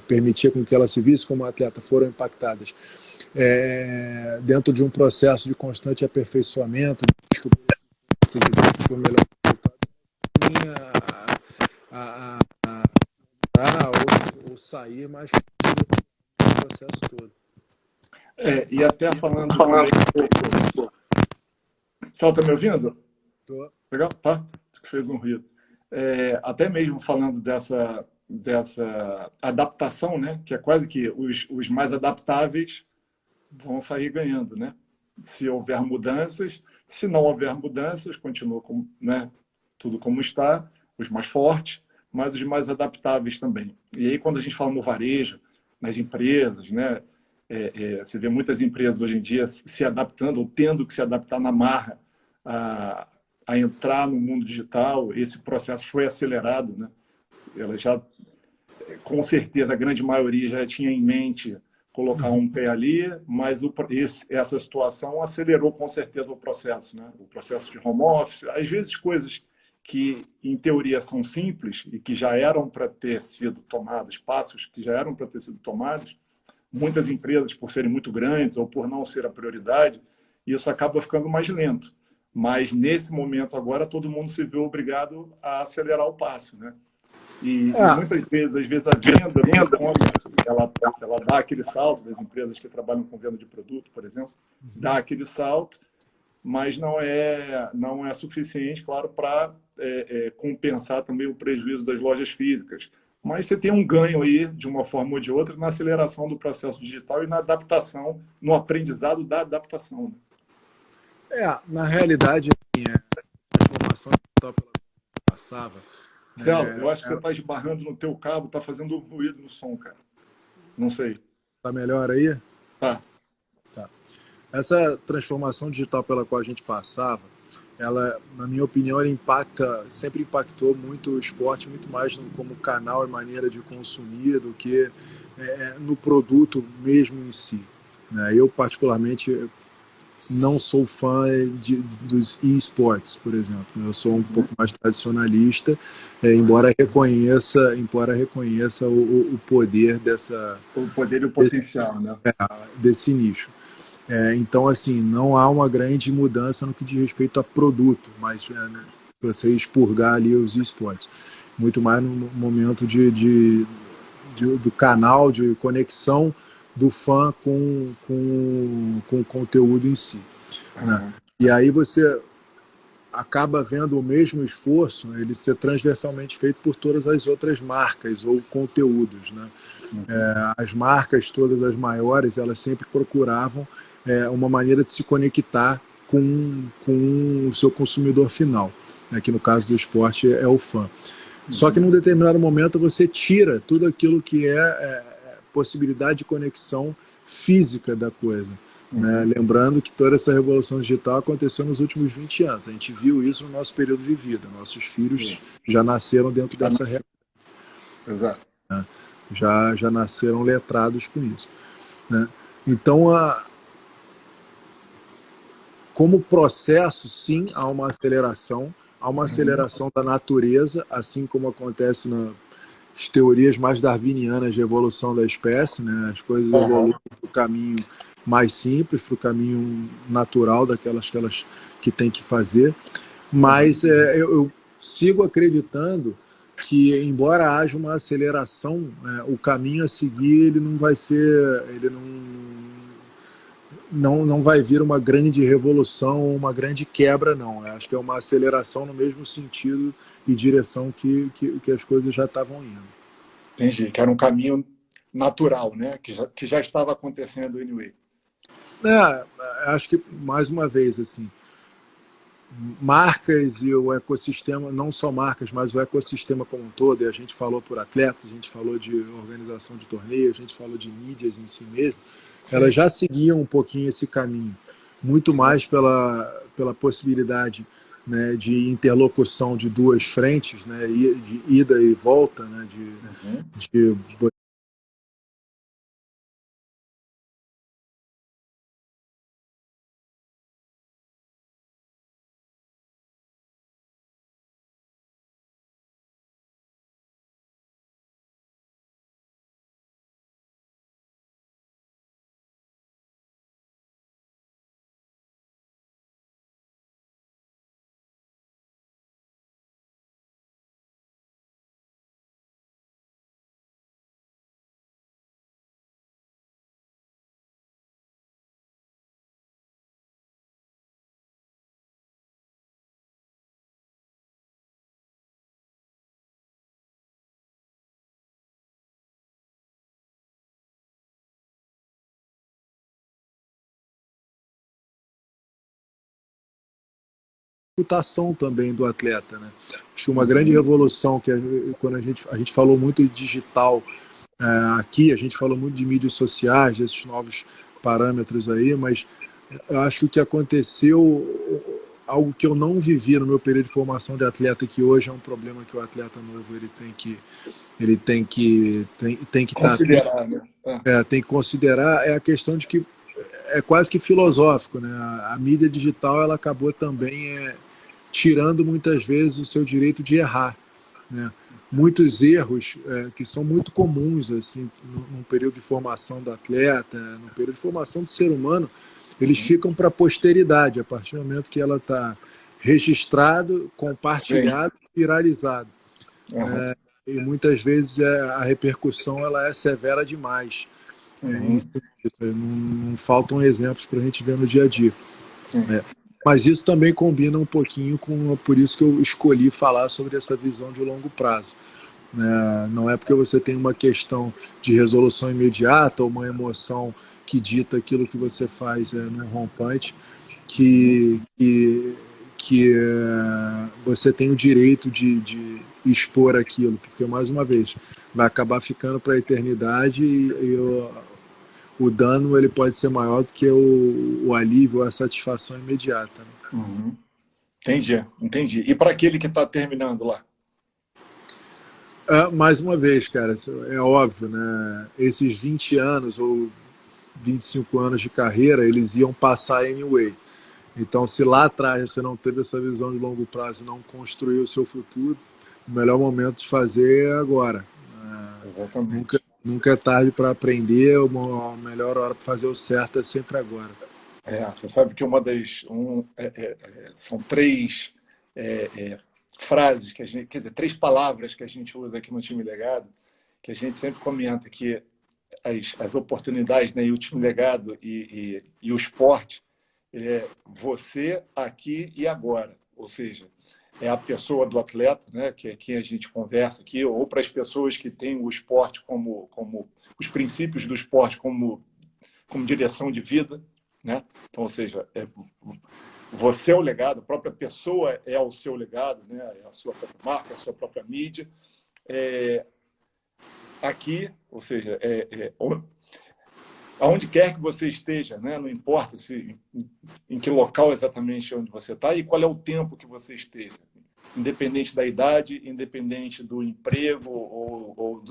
permitia com que ela se visse como atleta, foram impactadas dentro de um processo de constante aperfeiçoamento, o melhor ou sair mais do processo todo. E até falando... Você está me ouvindo? Tô. Legal? Tá? Fez um ruído. Até mesmo falando dessa adaptação, né? Que é quase que os mais adaptáveis vão sair ganhando, né? Se houver mudanças, se não houver mudanças, continua né, tudo como está, os mais fortes, mas os mais adaptáveis também. E aí, quando a gente fala no varejo, nas empresas, né? Você vê muitas empresas hoje em dia se adaptando ou tendo que se adaptar na marra a entrar no mundo digital. Esse processo foi acelerado, né? Ela já, com certeza, a grande maioria já tinha em mente colocar um pé ali, mas essa situação acelerou com certeza o processo, né? O processo de home office, às vezes coisas que em teoria são simples e que já eram para ter sido tomadas, passos que já eram para ter sido tomados, muitas empresas, por serem muito grandes ou por não ser a prioridade, isso acaba ficando mais lento. Mas, nesse momento agora, todo mundo se vê obrigado a acelerar o passo, né? E muitas vezes, às vezes, a venda do e-commerce, ela dá aquele salto, das empresas que trabalham com venda de produto, por exemplo, dá aquele salto, mas não é suficiente, claro, para compensar também o prejuízo das lojas físicas. Mas você tem um ganho aí, de uma forma ou de outra, na aceleração do processo digital e na adaptação, no aprendizado da adaptação. Na realidade, a transformação digital pela que passava... Céu, eu acho que você está esbarrando no teu cabo, está fazendo ruído no som, cara. Não sei. Tá melhor aí? Tá. Essa transformação digital pela qual a gente passava, ela, na minha opinião, ela sempre impactou muito o esporte, muito mais como canal e maneira de consumir do que no produto mesmo em si. Né? Eu, particularmente, não sou fã dos e-sports, por exemplo. Eu sou um pouco mais tradicionalista, embora reconheça o poder dessa... O poder e o potencial, né? Desse nicho. Então, assim, não há uma grande mudança no que diz respeito a produto, mas você expurgar ali os esportes. Muito mais no momento do canal, de conexão do fã com o conteúdo em si. Né? E aí você acaba vendo o mesmo esforço ele ser transversalmente feito por todas as outras marcas ou conteúdos. Né? As marcas, todas as maiores, elas sempre procuravam uma maneira de se conectar com o seu consumidor final, né? Que no caso do esporte é o fã. Só que num determinado momento você tira tudo aquilo que possibilidade de conexão física da coisa. Né? Lembrando que toda essa revolução digital aconteceu nos últimos 20 anos. A gente viu isso no nosso período de vida. Nossos filhos já nasceram dentro dessa realidade. Exato. Né? Já nasceram letrados com isso. Né? Então, como processo, sim, há uma aceleração da natureza, assim como acontece nas teorias mais darwinianas de evolução da espécie, né? As coisas evoluem para o caminho mais simples, para o caminho natural daquelas que elas que tem que fazer, mas eu sigo acreditando que, embora haja uma aceleração, o caminho a seguir ele não vai ser, ele não vai vir uma grande revolução ou uma grande quebra, não. Eu acho que é uma aceleração no mesmo sentido e direção que as coisas já estavam indo. Entendi, que era um caminho natural, né? Que já estava acontecendo anyway. Acho que, mais uma vez, assim, marcas e o ecossistema, não só marcas, mas o ecossistema como um todo, e a gente falou por atletas, a gente falou de organização de torneios, a gente falou de mídias em si mesmo, elas já seguiam um pouquinho esse caminho, muito mais pela possibilidade, né, de interlocução de duas frentes, né, de ida e volta, né, de reputação também do atleta, né? Acho que uma grande revolução que quando a gente falou muito de digital aqui, a gente falou muito de mídias sociais, desses novos parâmetros aí, mas eu acho que o que aconteceu, algo que eu não vivi no meu período de formação de atleta, que hoje é um problema que o atleta novo tem que estar Considerar, né? tem que considerar, é a questão de que é quase que filosófico, né? A mídia digital ela acabou também tirando muitas vezes o seu direito de errar, né? Muitos erros que são muito comuns assim num período de formação do atleta, no período de formação do ser humano, eles ficam para a posteridade a partir do momento que ela está registrado, compartilhado, viralizado. E muitas vezes a repercussão ela é severa demais. Não faltam exemplos para a gente ver no dia a dia. Mas isso também combina um pouquinho com, por isso que eu escolhi falar sobre essa visão de longo prazo. Não é porque você tem uma questão de resolução imediata ou uma emoção que dita aquilo que você faz num rompante que você tem o direito de expor aquilo, porque, mais uma vez, vai acabar ficando para a eternidade e o dano ele pode ser maior do que o alívio, a satisfação imediata. Né? Entendi. E para aquele que está terminando lá? Mais uma vez, cara, é óbvio, né? Esses 20 anos ou 25 anos de carreira, eles iam passar anyway. Então, se lá atrás você não teve essa visão de longo prazo e não construiu o seu futuro, o melhor momento de fazer é agora. Exatamente. Nunca é tarde para aprender, a melhor hora para fazer o certo é sempre agora. Você sabe que são três frases que a gente, quer dizer, três palavras que a gente usa aqui no Time Legado, que a gente sempre comenta que as oportunidades, né, e o Time Legado e o esporte você aqui e agora, ou seja, é a pessoa do atleta, né, que é quem a gente conversa aqui, ou para as pessoas que têm o esporte como os princípios do esporte como direção de vida, né? Então, ou seja, você é o legado, a própria pessoa é o seu legado, né? É a sua própria marca, a sua própria mídia. aqui, ou seja, aonde quer que você esteja, né? Não importa em que local exatamente onde você está e qual é o tempo que você esteja, independente da idade, independente do emprego ou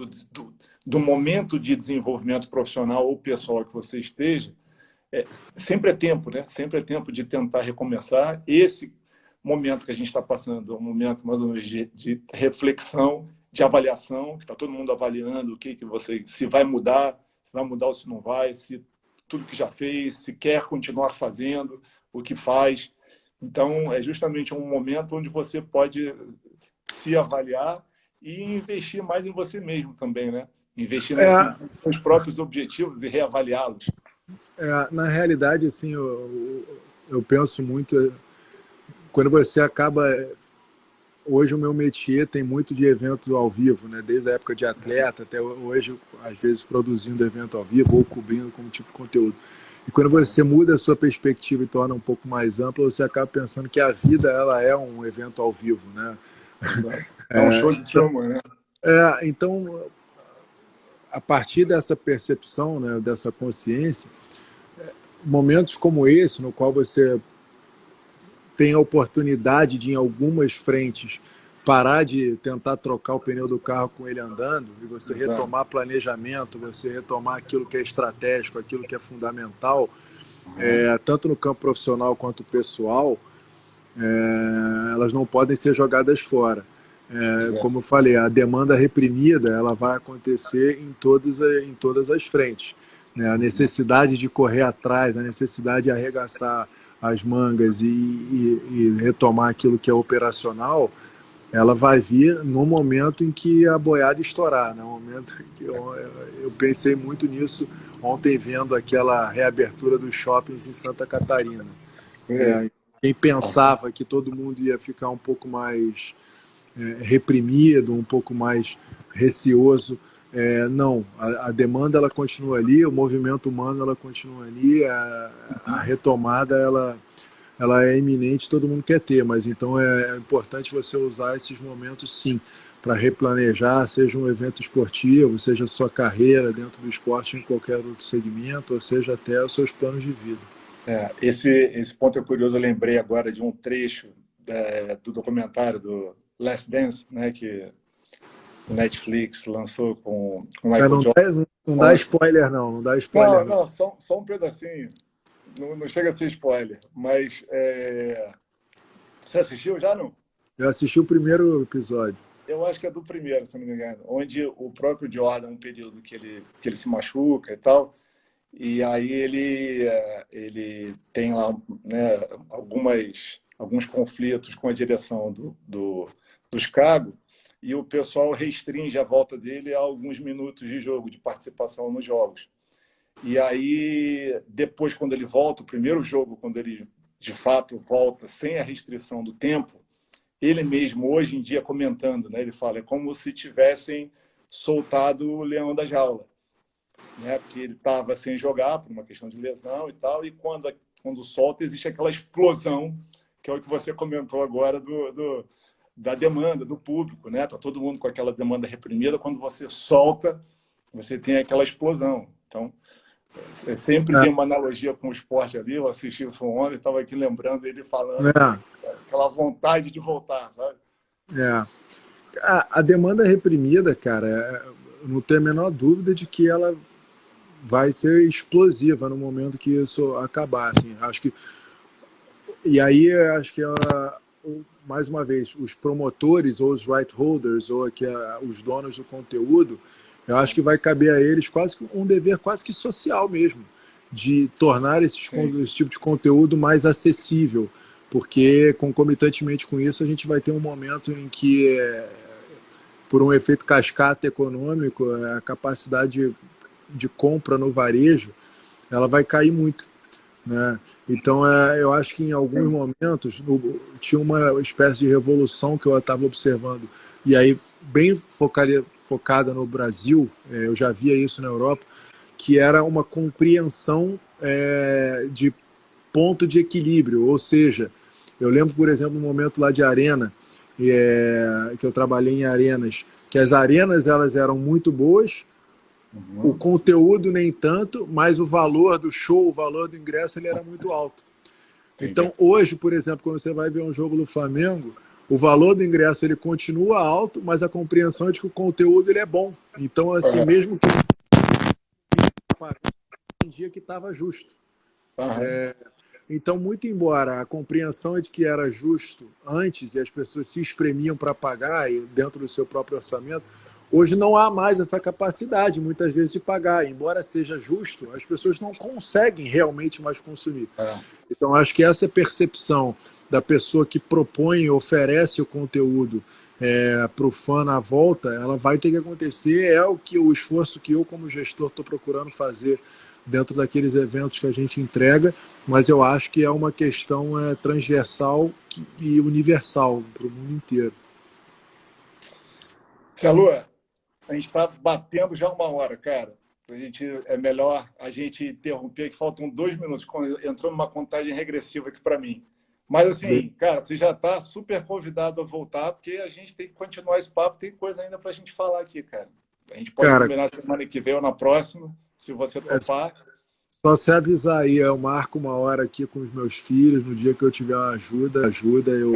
do momento de desenvolvimento profissional ou pessoal que você esteja, sempre é tempo, né? Sempre é tempo de tentar recomeçar. Esse momento que a gente está passando é um momento mais ou menos de reflexão, de avaliação, que está todo mundo avaliando o que você, se vai mudar ou se não vai, se tudo que já fez, se quer continuar fazendo, o que faz. Então, é justamente um momento onde você pode se avaliar e investir mais em você mesmo também, né? Investir nos próprios objetivos e reavaliá-los. Na realidade, assim, eu penso muito, quando você acaba... Hoje o meu métier tem muito de eventos ao vivo, né? Desde a época de atleta até hoje, às vezes produzindo evento ao vivo ou cobrindo como tipo de conteúdo. E quando você muda a sua perspectiva e torna um pouco mais ampla, você acaba pensando que a vida ela é um evento ao vivo, né? É um show de Truman, né? Então, a partir dessa percepção, né, dessa consciência, momentos como esse, no qual você tem a oportunidade de, em algumas frentes, parar de tentar trocar o pneu do carro com ele andando e você retomar planejamento, você retomar aquilo que é estratégico, aquilo que é fundamental, tanto no campo profissional quanto pessoal, elas não podem ser jogadas fora. Como eu falei, a demanda reprimida ela vai acontecer em todas as frentes, né? A necessidade de correr atrás, a necessidade de arregaçar as mangas e retomar aquilo que é operacional, ela vai vir no momento em que a boiada estourar, no momento em que eu pensei muito nisso ontem vendo aquela reabertura dos shoppings em Santa Catarina. Quem pensava que todo mundo ia ficar um pouco mais reprimido, um pouco mais receoso, não, a demanda ela continua ali, o movimento humano ela continua ali, a retomada ela é iminente, todo mundo quer ter, mas então é importante você usar esses momentos sim, para replanejar, seja um evento esportivo, seja a sua carreira dentro do esporte em qualquer outro segmento, ou seja até os seus planos de vida. Esse ponto é curioso, eu lembrei agora de um trecho do documentário do Last Dance, né, que o Netflix lançou com o Michael Jordan. Não dá spoiler não dá spoiler não. Só um pedacinho, não chega a ser spoiler, mas você assistiu já, não? Eu assisti o primeiro episódio. Eu acho que é do primeiro, se não me engano, onde o próprio Jordan, um período que ele se machuca e tal, e aí ele tem lá, né, alguns conflitos com a direção do Chicago, e o pessoal restringe a volta dele a alguns minutos de jogo, de participação nos jogos. E aí, depois, quando ele volta, o primeiro jogo, quando ele de fato volta sem a restrição do tempo, ele mesmo, hoje em dia, comentando, né, ele fala, é como se tivessem soltado o leão da jaula, né, porque ele estava sem jogar por uma questão de lesão e tal, e quando solta, existe aquela explosão, que é o que você comentou agora da demanda do público, né? Tá todo mundo com aquela demanda reprimida, quando você solta, você tem aquela explosão. Então, sempre tem uma analogia com o esporte ali, eu assisti isso ontem, estava aqui lembrando ele falando aquela vontade de voltar, sabe? A demanda reprimida, cara, eu não tenho a menor dúvida de que ela vai ser explosiva no momento que isso acabar, assim, acho que e aí acho que mais uma vez os promotores ou os right holders ou os donos do conteúdo, eu acho que vai caber a eles quase que um dever quase que social mesmo, de tornar esse tipo de conteúdo mais acessível, porque concomitantemente com isso a gente vai ter um momento em que por um efeito cascata econômico, a capacidade de compra no varejo ela vai cair muito, né? Então eu acho que em alguns momentos tinha uma espécie de revolução que eu estava observando, e aí bem focada no Brasil, eu já via isso na Europa, que era uma compreensão de ponto de equilíbrio, ou seja, eu lembro, por exemplo, um momento lá de arena, que eu trabalhei em arenas, que as arenas elas eram muito boas, o conteúdo nem tanto, mas o valor do show, o valor do ingresso, ele era muito alto. Então, hoje, por exemplo, quando você vai ver um jogo do Flamengo, o valor do ingresso ele continua alto, mas a compreensão é de que o conteúdo ele é bom. Então, assim, mesmo que entendia que estava justo. Então, muito embora a compreensão é de que era justo antes e as pessoas se espremiam para pagar dentro do seu próprio orçamento, hoje não há mais essa capacidade, muitas vezes, de pagar. Embora seja justo, as pessoas não conseguem realmente mais consumir. Então, acho que essa percepção da pessoa que propõe e oferece o conteúdo para o fã na volta, ela vai ter que acontecer. É o esforço que eu, como gestor, estou procurando fazer dentro daqueles eventos que a gente entrega, mas eu acho que é uma questão transversal e universal para o mundo inteiro. Cialu, a gente está batendo já 1 hora, cara. É melhor a gente interromper, que faltam 2 minutos, entrou numa contagem regressiva aqui para mim. Mas, assim, cara, você já está super convidado a voltar, porque a gente tem que continuar esse papo, tem coisa ainda para a gente falar aqui, cara. A gente pode combinar semana que vem ou na próxima, se você topar. Só se avisar aí, eu marco 1 hora aqui com os meus filhos, no dia que eu tiver uma ajuda eu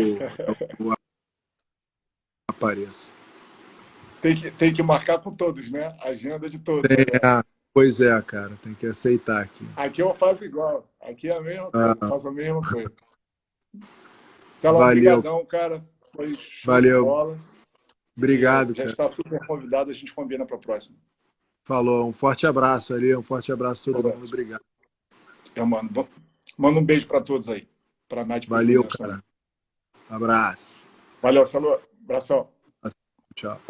apareço. Tem que marcar com todos, né? Agenda de todos. Pois é, cara, tem que aceitar aqui. Aqui eu faço igual. Aqui é a mesma coisa, faço a mesma coisa. Então, Valeu. Obrigadão, cara. Foi show Valeu. de bola. Obrigado, já cara. está super convidado, a gente combina para a próxima. Falou, um forte abraço ali, um forte abraço a todo mundo, obrigado. Eu mando um beijo para todos aí. Para a Nath. Valeu, cara. Abraço. Valeu, Salô. Abração. Tchau.